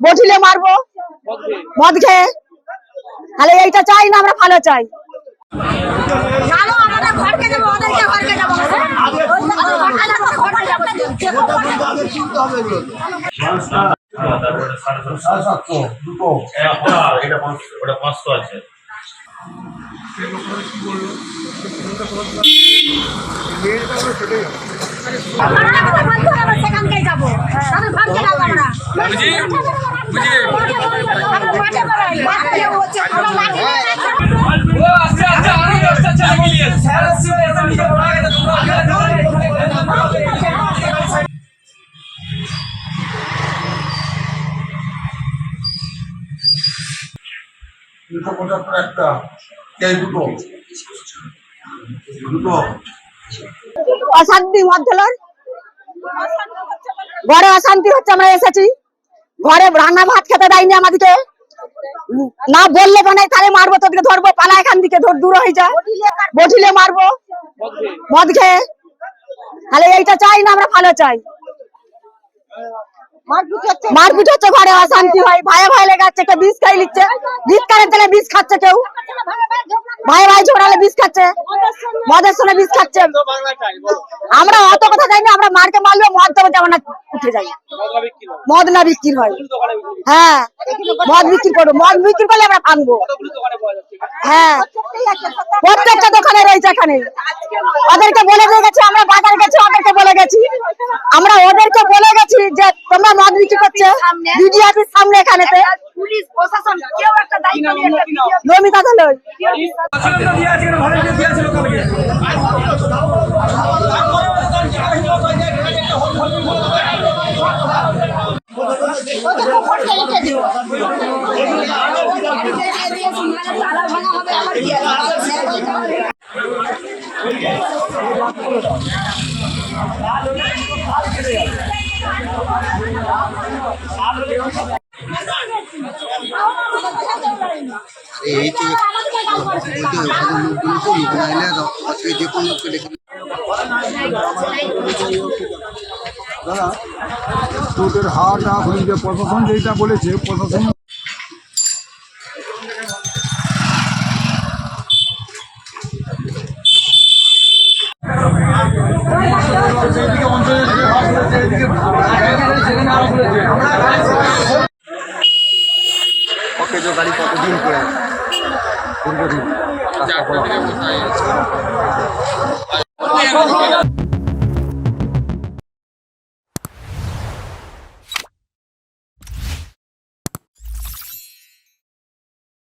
বটিলে মারবো মদ খেয়ে। তাহলে এইটা চাই না, আমরা ভালো চাই। সেখানটাই যাবো ভাবতে যাবো আমরা অশান্তি মধ্যলোর ঘরে অশান্তি হচ্ছে। আমরা এসেছি, ঘরে রান্না ভাত খেতে দেয়নি আমাদেরকে। না বললে বানাই তাহলে মারবো, তোদেরকে ধরবো, পালা এখান থেকে, দূর হয়ে যায়। বটিলে মারবো মদ খেয়ে। তাহলে এইটা চাই না, আমরা ভালো চাই। মারপিট হচ্ছে, ঘরে অশান্তি হয়, ভাই ভাই লেগে যাচ্ছে। কেউ বিষ খাই নিচ্ছে, বিষ খাওয়ার তেলে বিষ খাচ্ছে, কেউ ভাই ভাই ঝোড়ালে বিষ খাচ্ছে, মদের সঙ্গে বিষ খাচ্ছে। আমরা অত কথা চাই না, আমরা মারকে মারলেও মদ দেবো যেমন না উঠে যাই। মদ না বিক্রি হয়, হ্যাঁ মদ বিক্রি করবো, মদ বিক্রি করলে আমরা ভাঙবো। হ্যাঁ প্রত্যেকটা দোকানে রয়েছে এখানে। ওদেরকে বলে দিয়ে গেছি, আমরা বাজার গেছি, ওদেরকে বলে গেছি, আমরা ওদেরকে বলে গেছি যে তোমরা মদ বিক্রি করছে বিডি অফিস সামনে এখানেতে। পুলিশ প্রশাসন কেউ একটা দায়িত্ব নিয়ে নমিতা ধলই তোদের হাট প্রশাসন যেটা বলেছে, প্রশাসন